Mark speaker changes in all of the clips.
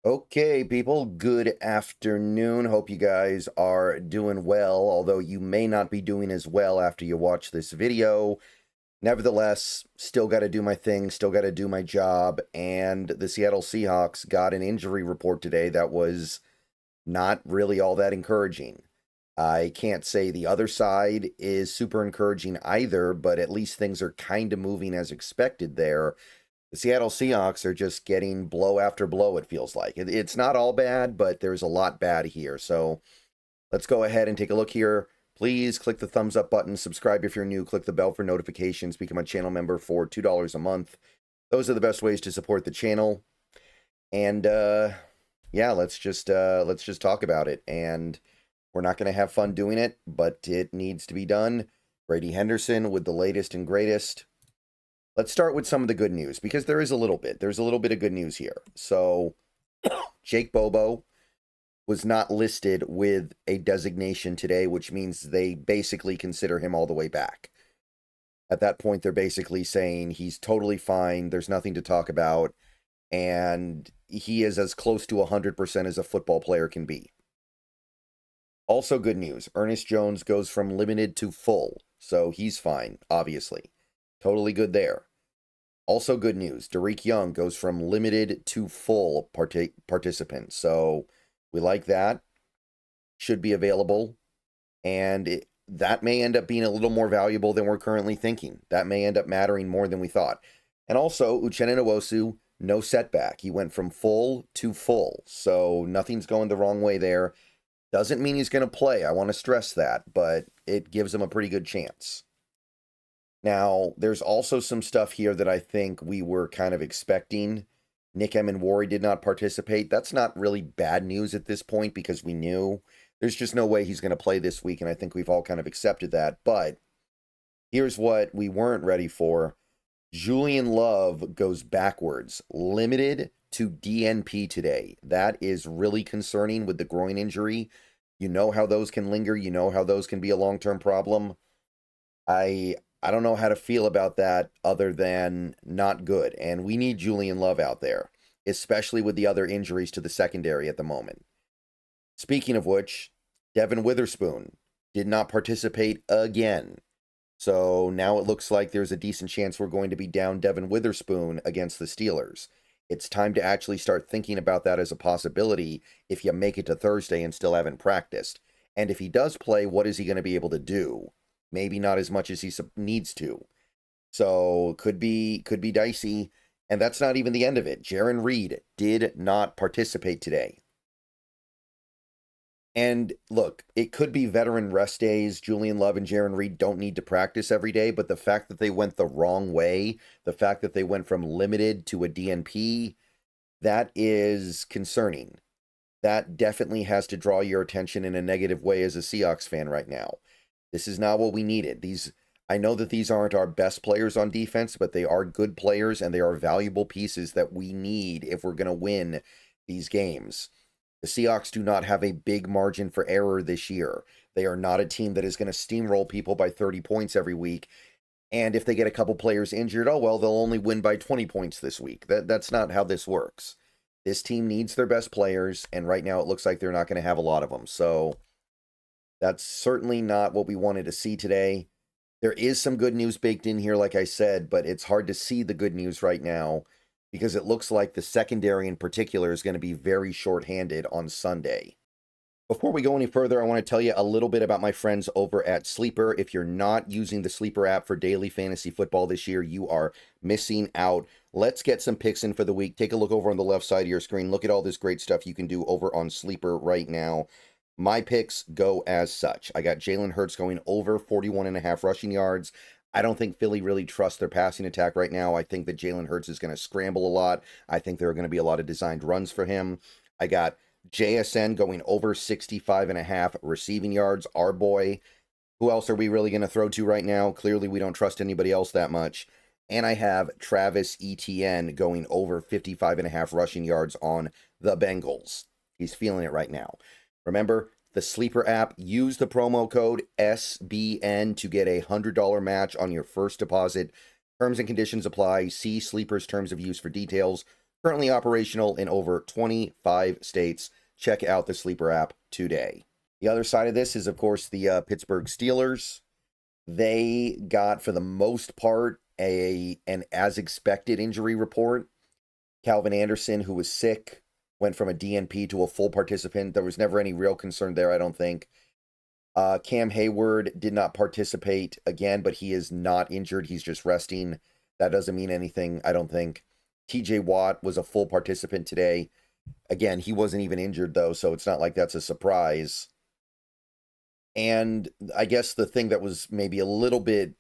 Speaker 1: Okay, people, good afternoon. Hope you guys are doing well, although you may not be doing as well after you watch this video. Nevertheless, still got to do my thing, still got to do my job, and the Seattle Seahawks got an injury report today that was not really all that encouraging. I can't say the other side is super encouraging either, but at least things are kind of moving as expected there. The Seattle Seahawks are just getting blow after blow, it feels like. It's not all bad, but there's a lot bad here. So let's go ahead and take a look here. Please click the thumbs up button, subscribe if you're new, click the bell for notifications, become a channel member for $2 a month. Those are the best ways to support the channel. And yeah, let's just talk about it. And we're not going to have fun doing it, but it needs to be done. Brady Henderson with the latest and greatest. Let's start with some of the good news, because there is a little bit. There's a little bit of good news here. So, Jake Bobo was not listed with a designation today, which means they basically consider him all the way back. At that point, they're basically saying he's totally fine, there's nothing to talk about, and he is as close to 100% as a football player can be. Also good news, Ernest Jones goes from limited to full, so he's fine, obviously. Totally good there. Also good news, Derek Young goes from limited to full participant. So we like that. Should be available. And that may end up being a little more valuable than we're currently thinking. That may end up mattering more than we thought. And also, Uchenna Nwosu, no setback. He went from full to full. So nothing's going the wrong way there. Doesn't mean he's going to play. I want to stress that. But it gives him a pretty good chance. Now, there's also some stuff here that I think we were kind of expecting. Nick Emenwari did not participate. That's not really bad news at this point because we knew there's just no way he's going to play this week, and I think we've all kind of accepted that. But here's what we weren't ready for. Julian Love goes backwards, limited to DNP today. That is really concerning with the groin injury. You know how those can linger. You know how those can be a long-term problem. I don't know how to feel about that other than not good. And we need Julian Love out there, especially with the other injuries to the secondary at the moment. Speaking of which, Devin Witherspoon did not participate again. So now it looks like there's a decent chance we're going to be down Devin Witherspoon against the Steelers. It's time to actually start thinking about that as a possibility if you make it to Thursday and still haven't practiced. And if he does play, what is he going to be able to do? Maybe not as much as he needs to. So could be dicey. And that's not even the end of it. Jarran Reed did not participate today. And look, it could be veteran rest days. Julian Love and Jarran Reed don't need to practice every day. But the fact that they went the wrong way, the fact that they went from limited to a DNP, that is concerning. That definitely has to draw your attention in a negative way as a Seahawks fan right now. This is not what we needed. I know that these aren't our best players on defense, but they are good players and they are valuable pieces that we need if we're going to win these games. The Seahawks do not have a big margin for error this year. They are not a team that is going to steamroll people by 30 points every week. And if they get a couple players injured, oh well, they'll only win by 20 points this week. That's not how this works. This team needs their best players, and right now it looks like they're not going to have a lot of them. So that's certainly not what we wanted to see today. There is some good news baked in here, like I said, but it's hard to see the good news right now because it looks like the secondary in particular is going to be very short-handed on Sunday. Before we go any further, I want to tell you a little bit about my friends over at Sleeper. If you're not using the Sleeper app for daily fantasy football this year, you are missing out. Let's get some picks in for the week. Take a look over on the left side of your screen. Look at all this great stuff you can do over on Sleeper right now. My picks go as such. I got Jalen Hurts going over 41.5 rushing yards. I don't think Philly really trusts their passing attack right now. I think that Jalen Hurts is going to scramble a lot. I think there are going to be a lot of designed runs for him. I got JSN going over 65.5 receiving yards. Our boy. Who else are we really going to throw to right now? Clearly, we don't trust anybody else that much. And I have Travis Etienne going over 55.5 rushing yards on the Bengals. He's feeling it right now. Remember, the Sleeper app, use the promo code SBN to get a $100 match on your first deposit. Terms and conditions apply. See Sleeper's terms of use for details. Currently operational in over 25 states. Check out the Sleeper app today. The other side of this is, of course, the Pittsburgh Steelers. They got, for the most part, an as-expected injury report. Calvin Anderson, who was sick, went from a DNP to a full participant. There was never any real concern there, I don't think. Cam Hayward did not participate again, but he is not injured. He's just resting. That doesn't mean anything, I don't think. TJ Watt was a full participant today. Again, he wasn't even injured, though, so it's not like that's a surprise. And I guess the thing that was maybe a little bit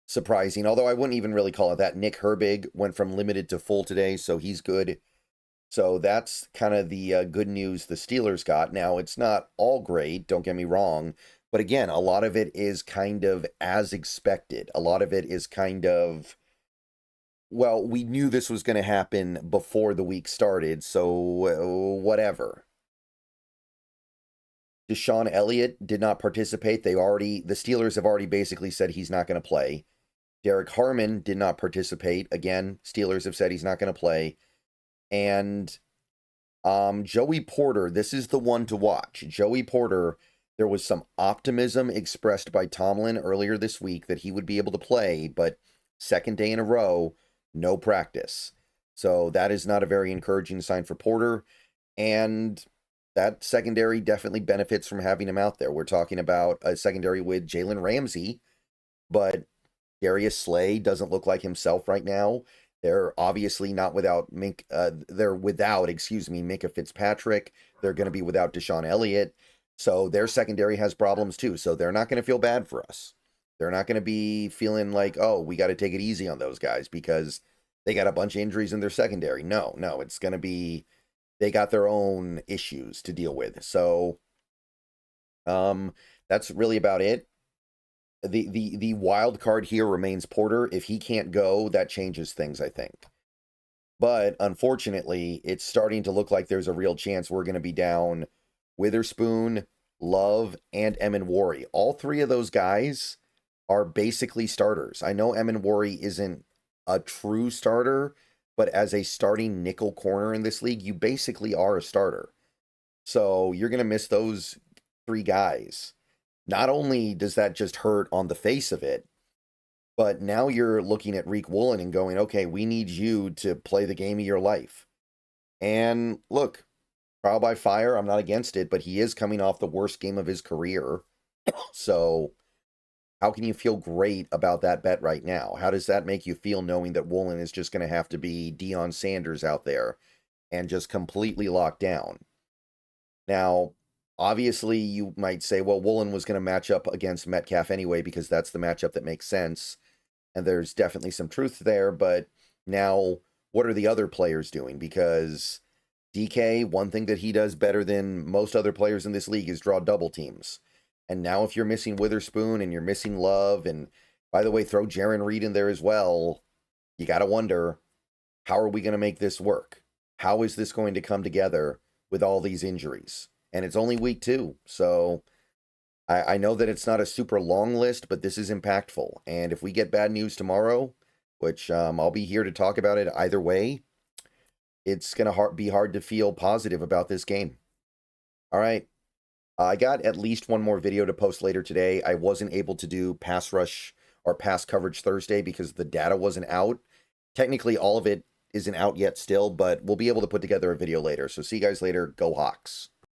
Speaker 1: surprising, although I wouldn't even really call it that, Nick Herbig went from limited to full today, so he's good. So that's kind of the good news the Steelers got. Now, it's not all great, don't get me wrong, but again, a lot of it is kind of as expected. A lot of it is kind of, well, we knew this was going to happen before the week started, so whatever. DeShaun Elliott did not participate. The Steelers have already basically said he's not going to play. Derek Harmon did not participate. Again, Steelers have said he's not going to play. And Joey Porter, this is the one to watch. Joey Porter, there was some optimism expressed by Tomlin earlier this week that he would be able to play, but second day in a row, no practice. So that is not a very encouraging sign for Porter. And that secondary definitely benefits from having him out there. We're talking about a secondary with Jalen Ramsey, but Darius Slay doesn't look like himself right now. They're obviously not without Minkah Fitzpatrick. They're going to be without DeShaun Elliott. So their secondary has problems too. So they're not going to feel bad for us. They're not going to be feeling like, oh, we got to take it easy on those guys because they got a bunch of injuries in their secondary. No, it's going to be, they got their own issues to deal with. So that's really about it. The wild card here remains Porter. If he can't go, that changes things, I think. But unfortunately, it's starting to look like there's a real chance we're going to be down Witherspoon, Love, and Eminwari. All three of those guys are basically starters. I know Eminwari isn't a true starter, but as a starting nickel corner in this league, you basically are a starter. So you're going to miss those three guys. Not only does that just hurt on the face of it, but now you're looking at Reek Woolen and going, okay, we need you to play the game of your life. And look, trial by fire, I'm not against it, but he is coming off the worst game of his career. So how can you feel great about that bet right now? How does that make you feel knowing that Woolen is just going to have to be Deion Sanders out there and just completely locked down? Now, obviously, you might say, well, Woolen was going to match up against Metcalf anyway because that's the matchup that makes sense. And there's definitely some truth there. But now, what are the other players doing? Because DK, one thing that he does better than most other players in this league is draw double teams. And now if you're missing Witherspoon and you're missing Love, and by the way, throw Jaron Reed in there as well, you got to wonder, how are we going to make this work? How is this going to come together with all these injuries? And it's only week 2, so I know that it's not a super long list, but this is impactful. And if we get bad news tomorrow, which I'll be here to talk about it either way, it's going to be hard to feel positive about this game. All right. I got at least one more video to post later today. I wasn't able to do pass rush or pass coverage Thursday because the data wasn't out. Technically, all of it isn't out yet still, but we'll be able to put together a video later. So see you guys later. Go Hawks.